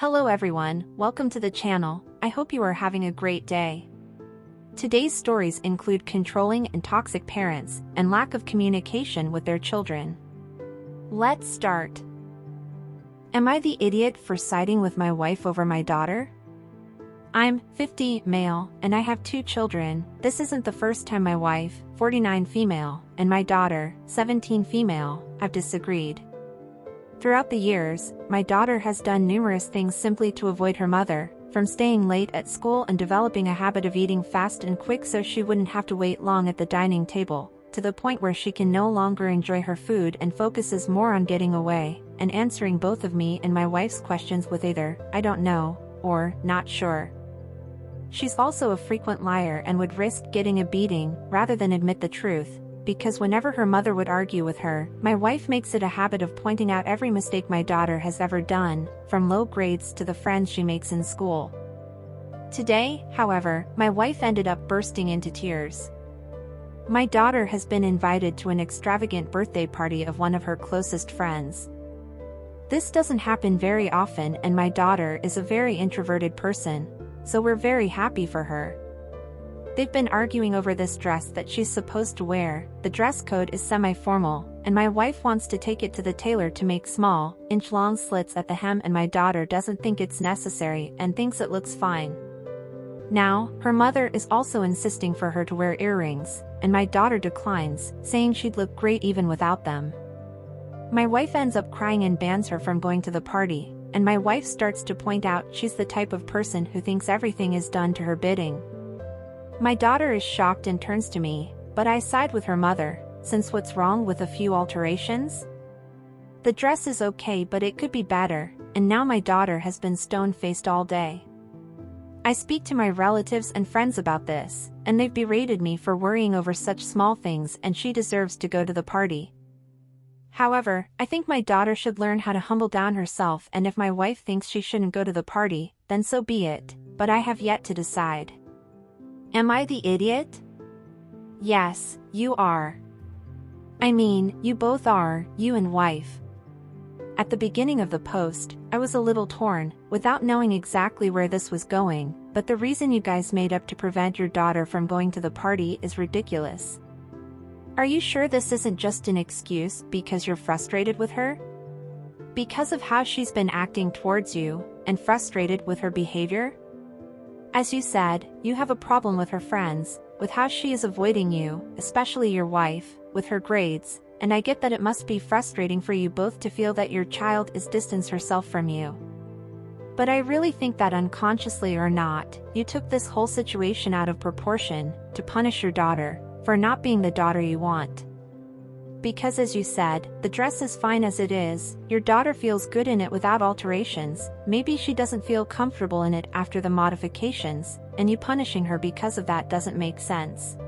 Hello everyone, welcome to the channel. I hope you are having a great day. Today's stories include controlling and toxic parents and lack of communication with their children. Let's start. Am I the idiot for siding with my wife over my daughter? I'm 50, male, and I have 2 children. This isn't the first time my wife, 49, female, and my daughter, 17, female, have disagreed. Throughout the years, my daughter has done numerous things simply to avoid her mother, from staying late at school and developing a habit of eating fast and quick so she wouldn't have to wait long at the dining table, to the point where she can no longer enjoy her food and focuses more on getting away, and answering both of me and my wife's questions with either, "I don't know," or, "not sure." She's also a frequent liar and would risk getting a beating rather than admit the truth, because whenever her mother would argue with her, my wife makes it a habit of pointing out every mistake my daughter has ever done, from low grades to the friends she makes in school. Today, however, my wife ended up bursting into tears. My daughter has been invited to an extravagant birthday party of one of her closest friends. This doesn't happen very often, and my daughter is a very introverted person, so we're very happy for her. They've been arguing over this dress that she's supposed to wear. The dress code is semi-formal, and my wife wants to take it to the tailor to make small, inch-long slits at the hem, and my daughter doesn't think it's necessary and thinks it looks fine. Now, her mother is also insisting for her to wear earrings, and my daughter declines, saying she'd look great even without them. My wife ends up crying and bans her from going to the party, and my wife starts to point out she's the type of person who thinks everything is done to her bidding. My daughter is shocked and turns to me, but I side with her mother, since what's wrong with a few alterations? The dress is okay, but it could be better, and now my daughter has been stone-faced all day. I speak to my relatives and friends about this, and they've berated me for worrying over such small things, and she deserves to go to the party. However, I think my daughter should learn how to humble down herself, and if my wife thinks she shouldn't go to the party, then so be it, but I have yet to decide. Am I the idiot? Yes, you are. I mean, you both are, you and wife. At the beginning of the post, I was a little torn, without knowing exactly where this was going, but the reason you guys made up to prevent your daughter from going to the party is ridiculous. Are you sure this isn't just an excuse because you're frustrated with her? Because of how she's been acting towards you, and frustrated with her behavior? As you said, you have a problem with her friends, with how she is avoiding you, especially your wife, with her grades, and I get that it must be frustrating for you both to feel that your child is distancing herself from you. But I really think that unconsciously or not, you took this whole situation out of proportion, to punish your daughter, for not being the daughter you want. Because as you said, the dress is fine as it is, your daughter feels good in it without alterations, maybe she doesn't feel comfortable in it after the modifications, and you punishing her because of that doesn't make sense.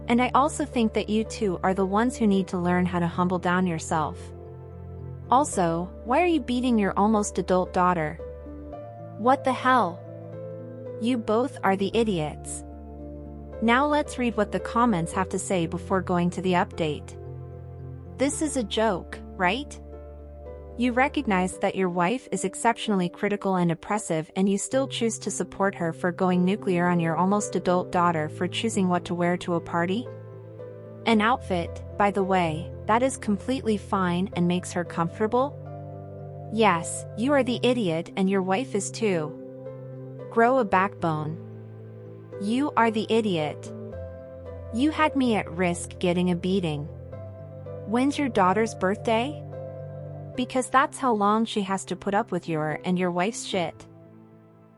And I also think that you two are the ones who need to learn how to humble down yourself. Also, why are you beating your almost adult daughter? What the hell? You both are the idiots. Now let's read what the comments have to say before going to the update. This is a joke, right? You recognize that your wife is exceptionally critical and oppressive, and you still choose to support her for going nuclear on your almost adult daughter for choosing what to wear to a party? An outfit, by the way, that is completely fine and makes her comfortable? Yes, you are the idiot and your wife is too. Grow a backbone. You are the idiot. You had me at risk getting a beating. When's your daughter's birthday? Because that's how long she has to put up with your and your wife's shit.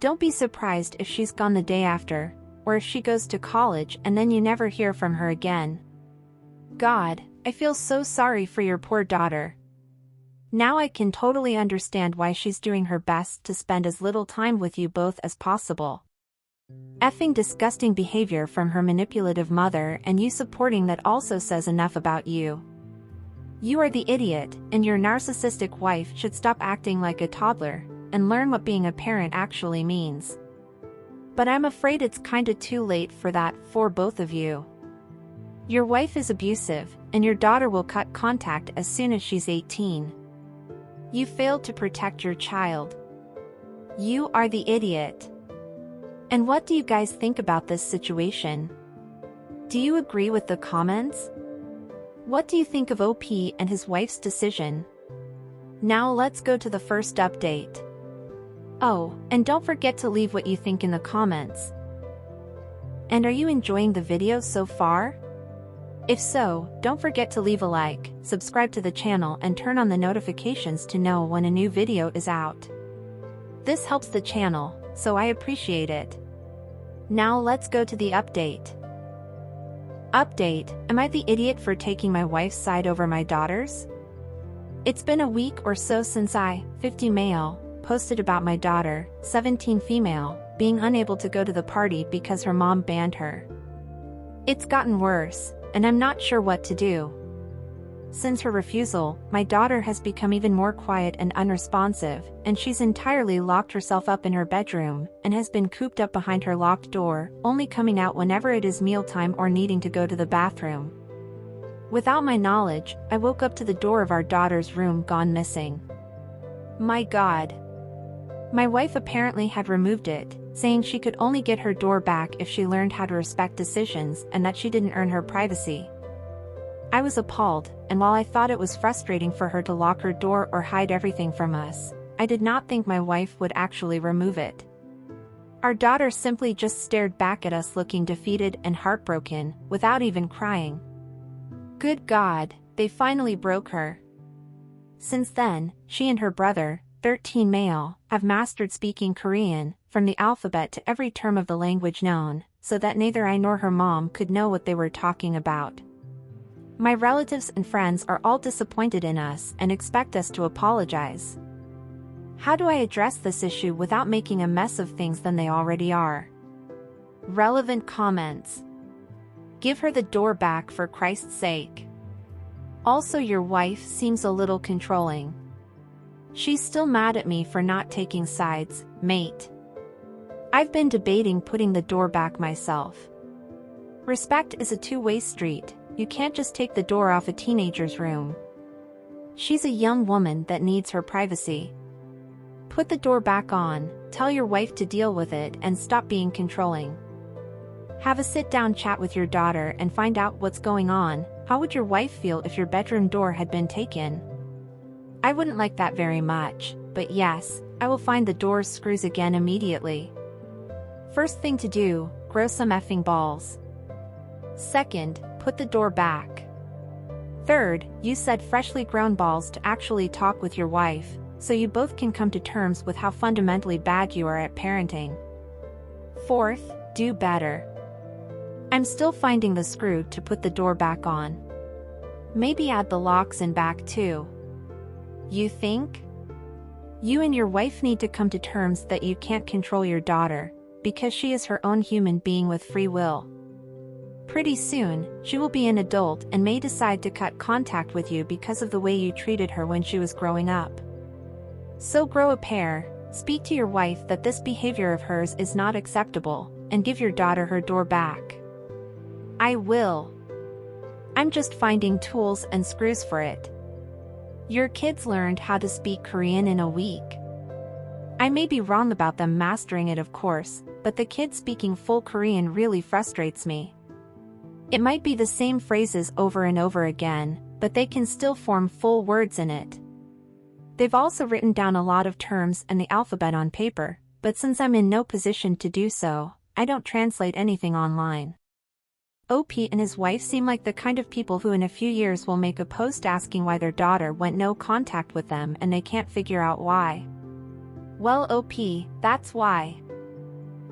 Don't be surprised if she's gone the day after, or if she goes to college and then you never hear from her again. God, I feel so sorry for your poor daughter. Now I can totally understand why she's doing her best to spend as little time with you both as possible. Effing disgusting behavior from her manipulative mother, and you supporting that also says enough about you. You are the idiot, and your narcissistic wife should stop acting like a toddler, and learn what being a parent actually means. But I'm afraid it's kinda too late for that, for both of you. Your wife is abusive, and your daughter will cut contact as soon as she's 18. You failed to protect your child. You are the idiot. And what do you guys think about this situation? Do you agree with the comments? What do you think of OP and his wife's decision? Now let's go to the first update. Oh, and don't forget to leave what you think in the comments. And are you enjoying the video so far? If so, don't forget to leave a like, subscribe to the channel and turn on the notifications to know when a new video is out. This helps the channel, so I appreciate it. Now let's go to the update. Update: am I the idiot for taking my wife's side over my daughter's? It's been a week or so since I, 50 male, posted about my daughter, 17 female, being unable to go to the party because her mom banned her. It's gotten worse, and I'm not sure what to do. Since her refusal, my daughter has become even more quiet and unresponsive, and she's entirely locked herself up in her bedroom, and has been cooped up behind her locked door, only coming out whenever it is mealtime or needing to go to the bathroom. Without my knowledge, I woke up to the door of our daughter's room gone missing. My God. My wife apparently had removed it, saying she could only get her door back if she learned how to respect decisions and that she didn't earn her privacy. I was appalled, and while I thought it was frustrating for her to lock her door or hide everything from us, I did not think my wife would actually remove it. Our daughter simply just stared back at us looking defeated and heartbroken, without even crying. Good God, they finally broke her. Since then, she and her brother, 13 male, have mastered speaking Korean, from the alphabet to every term of the language known, so that neither I nor her mom could know what they were talking about. My relatives and friends are all disappointed in us and expect us to apologize. How do I address this issue without making a mess of things than they already are? Relevant comments. Give her the door back for Christ's sake. Also, your wife seems a little controlling. She's still mad at me for not taking sides, mate. I've been debating putting the door back myself. Respect is a two-way street. You can't just take the door off a teenager's room. She's a young woman that needs her privacy. Put the door back on, tell your wife to deal with it and stop being controlling. Have a sit-down chat with your daughter and find out what's going on. How would your wife feel if your bedroom door had been taken? I wouldn't like that very much, but yes, I will find the door's screws again immediately. First thing to do, grow some effing balls. Second, put the door back. Third, use said freshly grown balls to actually talk with your wife, so you both can come to terms with how fundamentally bad you are at parenting. Fourth, do better. I'm still finding the screw to put the door back on. Maybe add the locks in back too. You think? You and your wife need to come to terms that you can't control your daughter, because she is her own human being with free will. Pretty soon, she will be an adult and may decide to cut contact with you because of the way you treated her when she was growing up. So grow a pair, speak to your wife that this behavior of hers is not acceptable, and give your daughter her door back. I will. I'm just finding tools and screws for it. Your kids learned how to speak Korean in a week. I may be wrong about them mastering it, of course, but the kids speaking full Korean really frustrates me. It might be the same phrases over and over again, but they can still form full words in it. They've also written down a lot of terms and the alphabet on paper, but since I'm in no position to do so, I don't translate anything online. OP and his wife seem like the kind of people who in a few years will make a post asking why their daughter went no contact with them and they can't figure out why. Well, OP, that's why.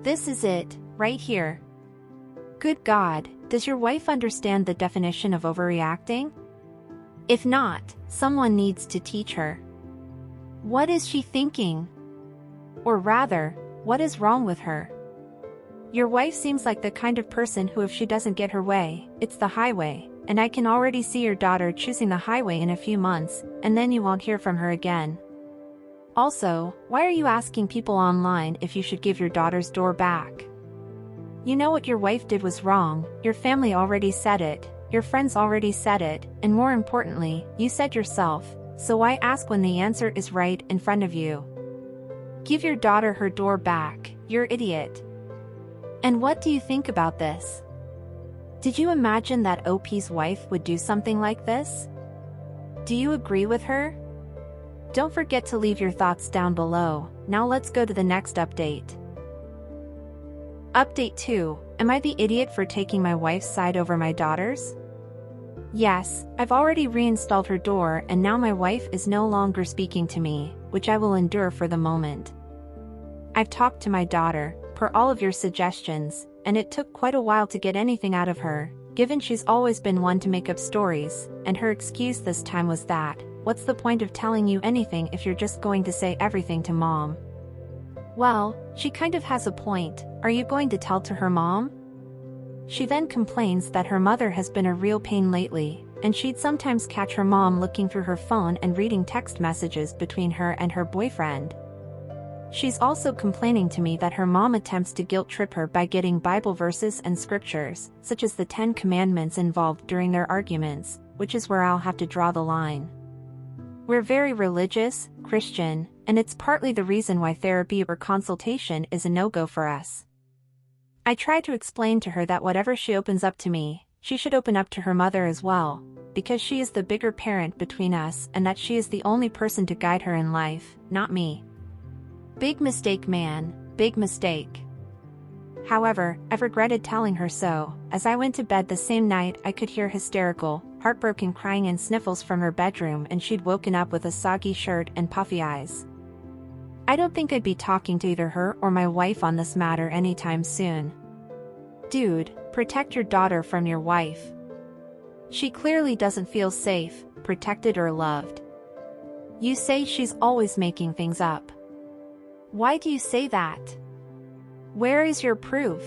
This is it, right here. Good God, does your wife understand the definition of overreacting? If not, someone needs to teach her. What is she thinking? Or rather, what is wrong with her? Your wife seems like the kind of person who, if she doesn't get her way, it's the highway, and I can already see your daughter choosing the highway in a few months, and then you won't hear from her again. Also, why are you asking people online if you should give your daughter's door back? You know what your wife did was wrong, your family already said it, your friends already said it, and more importantly, you said yourself, so why ask when the answer is right in front of you? Give your daughter her door back, you're idiot. And what do you think about this? Did you imagine that OP's wife would do something like this? Do you agree with her? Don't forget to leave your thoughts down below. Now let's go to the next update. Update 2. Am I the idiot for taking my wife's side over my daughter's? Yes, I've already reinstalled her door and now my wife is no longer speaking to me, which I will endure for the moment. I've talked to my daughter, per all of your suggestions, and it took quite a while to get anything out of her, given she's always been one to make up stories, and her excuse this time was that, what's the point of telling you anything if you're just going to say everything to mom? Well, she kind of has a point. Are you going to tell to her mom? She then complains that her mother has been a real pain lately, and she'd sometimes catch her mom looking through her phone and reading text messages between her and her boyfriend. She's also complaining to me that her mom attempts to guilt trip her by getting Bible verses and scriptures, such as the 10 Commandments, involved during their arguments, which is where I'll have to draw the line. We're very religious, Christian, and it's partly the reason why therapy or consultation is a no-go for us. I try to explain to her that whatever she opens up to me, she should open up to her mother as well, because she is the bigger parent between us and that she is the only person to guide her in life, not me. Big mistake, man, big mistake. However, I've regretted telling her so. As I went to bed the same night, I could hear hysterical, heartbroken crying and sniffles from her bedroom, and she'd woken up with a soggy shirt and puffy eyes. I don't think I'd be talking to either her or my wife on this matter anytime soon. Dude, protect your daughter from your wife. She clearly doesn't feel safe, protected or loved. You say she's always making things up. Why do you say that? Where is your proof?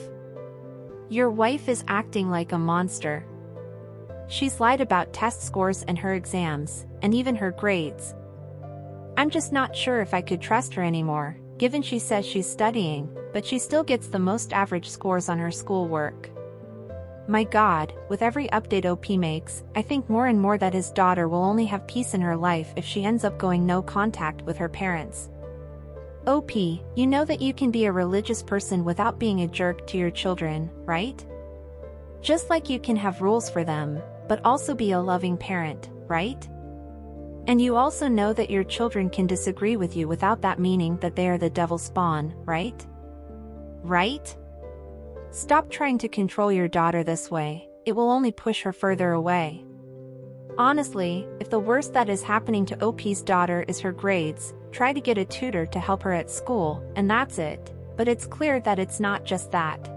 Your wife is acting like a monster. She's lied about test scores and her exams, and even her grades. I'm just not sure if I could trust her anymore, given she says she's studying, but she still gets the most average scores on her schoolwork. My God, with every update OP makes, I think more and more that his daughter will only have peace in her life if she ends up going no contact with her parents. OP, you know that you can be a religious person without being a jerk to your children, right? Just like you can have rules for them, but also be a loving parent, right? And you also know that your children can disagree with you without that meaning that they are the devil's spawn, right? Right? Stop trying to control your daughter this way, it will only push her further away. Honestly, if the worst that is happening to OP's daughter is her grades, try to get a tutor to help her at school, and that's it. But it's clear that it's not just that.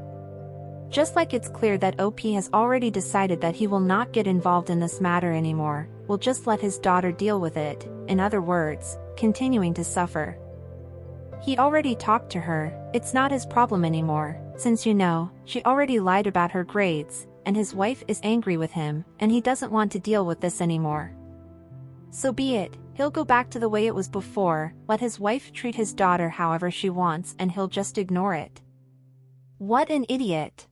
Just like it's clear that OP has already decided that he will not get involved in this matter anymore, will just let his daughter deal with it, in other words, continuing to suffer. He already talked to her, it's not his problem anymore, since you know, she already lied about her grades, and his wife is angry with him, and he doesn't want to deal with this anymore. So be it, he'll go back to the way it was before, let his wife treat his daughter however she wants and he'll just ignore it. What an idiot.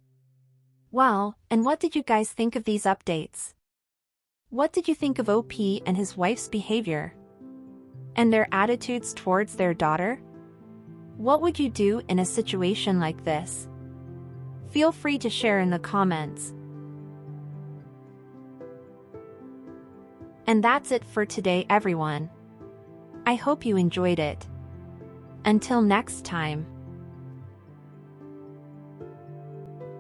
Well, and what did you guys think of these updates? What did you think of OP and his wife's behavior? And their attitudes towards their daughter? What would you do in a situation like this? Feel free to share in the comments. And that's it for today, everyone. I hope you enjoyed it. Until next time.